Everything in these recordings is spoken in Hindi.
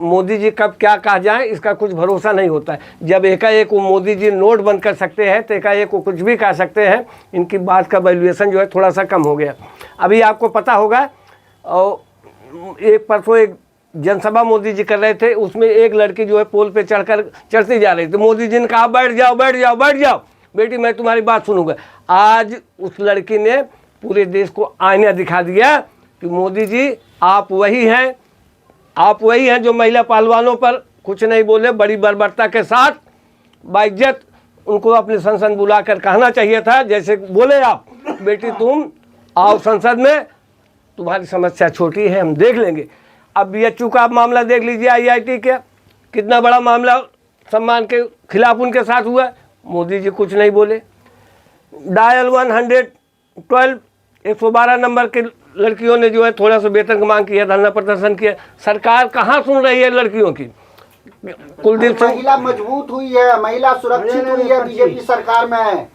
मोदी जी कब क्या कहा जाए इसका कुछ भरोसा नहीं होता है। जब एकाएक वो मोदी जी नोट बंद कर सकते हैं तो एकाएक वो कुछ भी कह सकते हैं। इनकी बात का वैल्यूएशन जो है थोड़ा सा कम हो गया। अभी आपको पता होगा और एक परसों एक जनसभा मोदी जी कर रहे थे, उसमें एक लड़की जो है पोल पे चढ़ती जा रही थी। मोदी जी ने कहा बैठ जाओ बैठ जाओ बैठ जाओ बेटी, मैं तुम्हारी बात सुनूंगा। आज उस लड़की ने पूरे देश को आईना दिखा दिया कि मोदी जी आप वही हैं, आप वही हैं जो महिला पहलवानों पर कुछ नहीं बोले, बड़ी बर्बरता के साथ बाइज्जत उनको अपने संसद बुलाकर कहना चाहिए था, जैसे बोले आप बेटी तुम आओ संसद में, तुम्हारी समस्या छोटी है हम देख लेंगे। अब BHU का आप मामला देख लीजिए, IIT का कितना बड़ा मामला सम्मान के खिलाफ उनके साथ हुआ, मोदी जी कुछ नहीं बोले। डायल 112 112 नंबर के लड़कियों ने जो है थोड़ा सा वेतन की मांग किया, धरना प्रदर्शन किया, सरकार कहाँ सुन रही है लड़कियों की। कुलदीप सिंह, महिला मजबूत हुई है, महिला सुरक्षित हुई है, बीजेपी सरकार में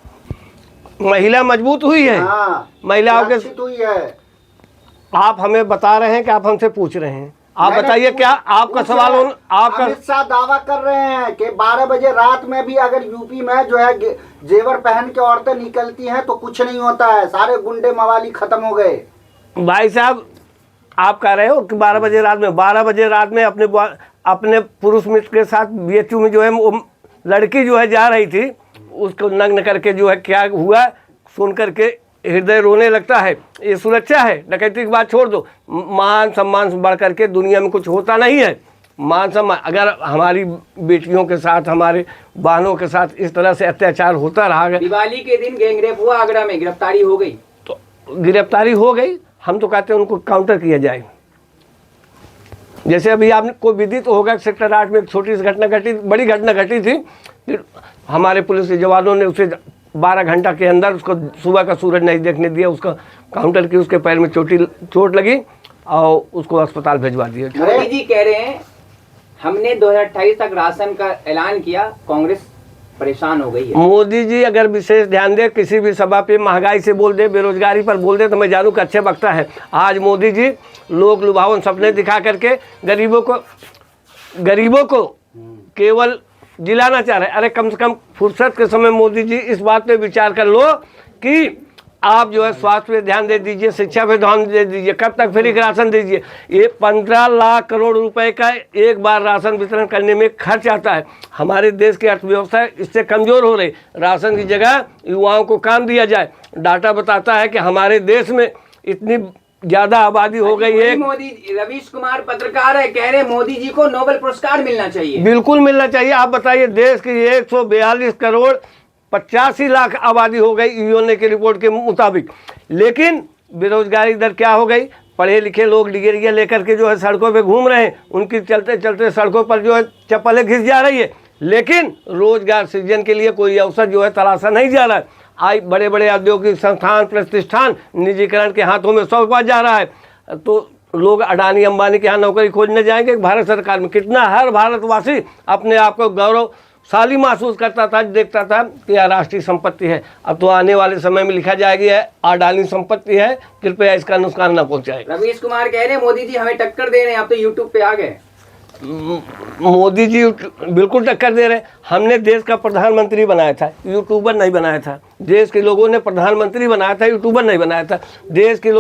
महिला मजबूत हुई है। हाँ, महिलाओं के सुरक्षित हुई है। आप हमें बता रहे हैं कि आप हमसे पूछ रहे हैं, आप बताइए क्या आपका सवाल आपका। अमित शाह दावा कर रहे हैं कि 12 बजे रात में भी अगर यूपी में जो है जेवर पहन के औरतें निकलती हैं तो कुछ नहीं होता है, सारे गुंडे मवाली खत्म हो गए। भाई साहब आप कह रहे हो कि 12 बजे रात में, 12 बजे रात में अपने पुरुष मित्र के साथ BHU में जो है वो लड़की जो है जा रही थी, उसको नग्न करके जो है क्या हुआ सुन करके हृदय रोने लगता है। ये सुरक्षा है? डकैती की बात छोड़ दो, मान सम्मान से बढ़ करके दुनिया में कुछ होता नहीं है। मान सम्मान, अगर हमारी बेटियों के साथ हमारे बहनों के साथ इस तरह से अत्याचार होता रहा, दिवाली के दिन गैंगरेप हुआ आगरा में, गिरफ्तारी हो गई, तो गिरफ्तारी हो गई, हम तो कहते हैं उनको काउंटर किया जाए। जैसे अभी आपको विदित होगा सेक्टर 8 में एक छोटी सी घटना घटी, बड़ी घटना घटी थी, फिर हमारे पुलिस के जवानों ने उसे 12 घंटा के अंदर उसको सुबह का सूरज नहीं देखने दिया, उसका काउंटर की, उसके पैर में चोट लगी और उसको अस्पताल भिजवा दिया। मोदी जी कह रहे हैं हमने 2028 तक राशन का ऐलान किया, कांग्रेस परेशान हो गई है। मोदी जी अगर विशेष ध्यान दे, किसी भी सभा पे महंगाई से बोल दे, बेरोजगारी पर बोल दे, तो मैं जानूँ कि अच्छे वक्ता है। आज मोदी जी लोक लुभावन सपने दिखा करके गरीबों को केवल जिलाना चाह रहे हैं। अरे कम से कम फुर्सत के समय मोदी जी इस बात पे विचार कर लो कि आप जो है स्वास्थ्य पे ध्यान दे दीजिए, शिक्षा पे ध्यान दे दीजिए, कब तक फ्री राशन दीजिए। ये 15 लाख करोड़ रुपए का एक बार राशन वितरण करने में खर्च आता है। हमारे देश की अर्थव्यवस्था इससे कमज़ोर हो रही। राशन की जगह युवाओं को काम दिया जाए। डाटा बताता है कि हमारे देश में इतनी ज़्यादा आबादी हो गई है। मोदी रवीश कुमार पत्रकार है, कह रहे मोदी जी को नोबेल पुरस्कार मिलना चाहिए। बिल्कुल मिलना चाहिए। आप बताइए, देश की 142 करोड़ 85 लाख आबादी हो गई यूएनए की रिपोर्ट के मुताबिक, लेकिन बेरोजगारी दर क्या हो गई। पढ़े लिखे लोग डिग्रियाँ लेकर के जो है सड़कों पे घूम रहे हैं, उनकी चलते चलते सड़कों पर जो है चप्पलें घिस जा रही है, लेकिन रोजगार सृजन के लिए कोई अवसर जो है तलाशा नहीं जा रहा है। आज बड़े बड़े औद्योगिक संस्थान प्रतिष्ठान निजीकरण के हाथों में सौंपा जा रहा है, तो लोग अडानी अंबानी के यहाँ नौकरी खोजने जाएंगे। भारत सरकार में कितना हर भारतवासी अपने आप को गौरवशाली महसूस करता था, देखता था कि यह राष्ट्रीय संपत्ति है। अब तो आने वाले समय में लिखा जाएगी अडानी संपत्ति है, कृपया इसका नुकसान न पहुँचाए। रवीश कुमार कह रहे हैं मोदी जी हमें टक्कर दे रहे हैं, आप तो यूट्यूब पे आ गए। मोदी जी बिल्कुल टक्कर दे रहे हैं। हमने देश का प्रधानमंत्री बनाया था, यूट्यूबर नहीं बनाया था। देश के लोगों ने प्रधानमंत्री बनाया था, यूट्यूबर नहीं बनाया था। देश के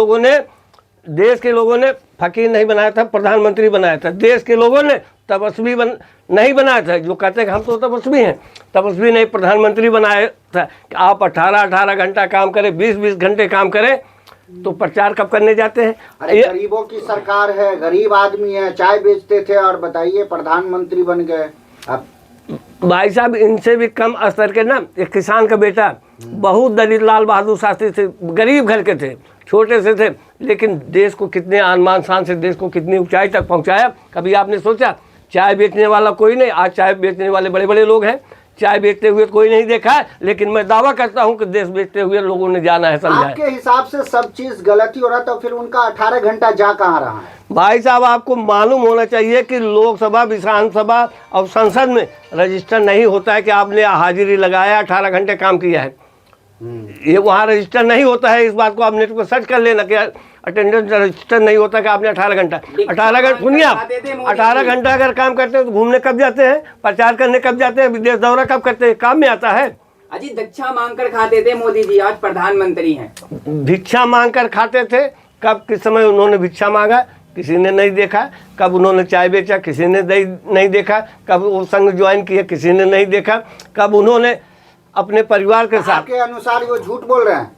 लोगों ने फकीर नहीं बनाया था, प्रधानमंत्री बनाया था। देश के लोगों ने तपस्वी नहीं बनाया था, जो कहते हैं कि हम तो तपस्वी हैं, तपस्वी नहीं प्रधानमंत्री बनाया था कि आप 18-18 घंटा काम करें, 20-20 घंटे काम करें, तो प्रचार कब करने जाते हैं। गरीबों की सरकार है, गरीब आदमी है, चाय बेचते थे और बताइए प्रधानमंत्री बन गए। अब भाई साहब इनसे भी कम स्तर के ना, एक किसान का बेटा, बहुत दलित लाल बहादुर शास्त्री थे, गरीब घर के थे, छोटे से थे, लेकिन देश को कितने आन शान से देश को कितनी ऊंचाई तक पहुंचाया। कभी आपने सोचा? चाय बेचने वाला कोई नहीं, आज चाय बेचने वाले बड़े बड़े लोग हैं, चाय बेचते हुए कोई नहीं देखा है, लेकिन मैं दावा करता हूं कि देश बेचते हुए लोगों ने जाना है, समझा है। आपके हिसाब से सब चीज गलत ही हो रहा, तो फिर उनका 18 घंटा जा कहाँ रहा है? भाई साहब आपको मालूम होना चाहिए कि लोकसभा, विधानसभा और संसद में रजिस्टर नहीं होता है कि आपने हाजिरी लगाया 18 घंटे काम किया है। ये वहाँ रजिस्टर नहीं होता है। इस बात को आप नेट पर सर्च कर लेना कि अटेंडेंस रजिस्टर नहीं होता कि आपने 18 घंटा सुनिए आप 18 घंटा अगर काम करते हैं तो घूमने कब जाते हैं, प्रचार करने कब जाते हैं, विदेश दौरा कब करते हैं, काम में आता है। अजी दीक्षा मांग कर खाते थे मोदी जी, आज प्रधानमंत्री हैं। भिक्षा मांग कर खाते थे, कब किस समय उन्होंने भिक्षा मांगा, किसी ने नहीं देखा। कब उन्होंने चाय बेचा, किसी ने नहीं देखा। कब वो संघ ज्वाइन किया, किसी ने नहीं देखा। कब उन्होंने अपने परिवार के साथ, आपके अनुसार वो झूठ बोल रहे हैं?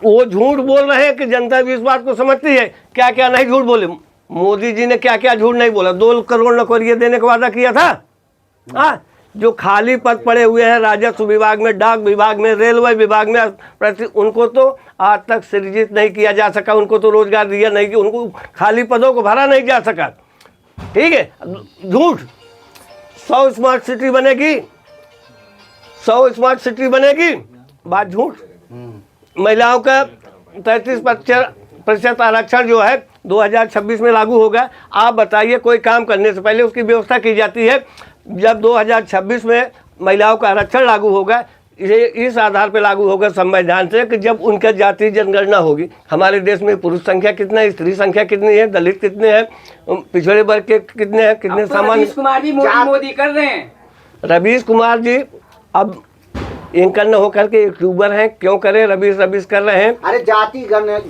वो झूठ बोल रहे हैं कि जनता भी इस बात को समझती है। क्या क्या नहीं झूठ बोले मोदी जी ने, क्या क्या झूठ नहीं बोला। 2 करोड़ नौकरियां देने का वादा किया था। हाँ, जो खाली पद पड़े हुए हैं राजस्व विभाग में, डाक विभाग में, रेलवे विभाग में, उनको तो आज तक सृजित नहीं किया जा सका। उनको तो रोजगार दिया नहीं कि उनको खाली पदों को भरा नहीं जा सका। ठीक है, झूठ। 100 स्मार्ट सिटी बनेगी, 100 स्मार्ट सिटी बनेगी, बात झूठ। महिलाओं का 33% आरक्षण जो है 2026 में लागू होगा। आप बताइए, कोई काम करने से पहले उसकी व्यवस्था की जाती है। जब 2026 में महिलाओं का आरक्षण लागू होगा, ये इस आधार पर लागू होगा संविधान से कि जब उनका जातीय जनगणना होगी। हमारे देश में पुरुष संख्या कितना है, स्त्री संख्या कितनी है, दलित कितने हैं, पिछड़े वर्ग के कितने हैं, कितने सामान्य। रवीश कुमार जी मोदी कर रहे हैं। रवीश कुमार जी अब एंकर न होकर के यूट्यूबर हैं, क्यों करें, रवीश कर रहे हैं। अरे जाति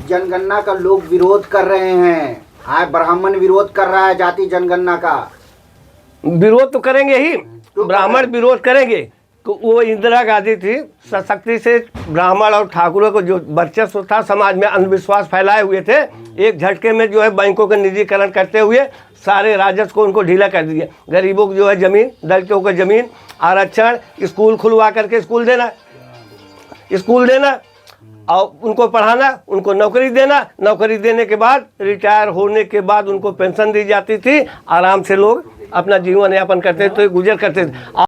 जनगणना का लोग विरोध कर रहे हैं। ब्राह्मण विरोध कर रहा है जाति जनगणना का। विरोध तो करेंगे ही, ब्राह्मण विरोध करेंगे। वो इंदिरा गांधी थी, सशक्ति से ब्राह्मण और ठाकुरों को जो वर्चस्व था समाज में, अंधविश्वास फैलाए हुए थे, एक झटके में जो है बैंकों का निजीकरण करते हुए सारे राजस्व को उनको ढीला कर दिया। गरीबों को जो है जमीन, दलितों को जमीन, आरक्षण, स्कूल खुलवा करके स्कूल देना और उनको पढ़ाना, उनको नौकरी देना। नौकरी देने के बाद रिटायर होने के बाद उनको पेंशन दी जाती थी। आराम से लोग अपना जीवन यापन करते थे, गुजर करते थे।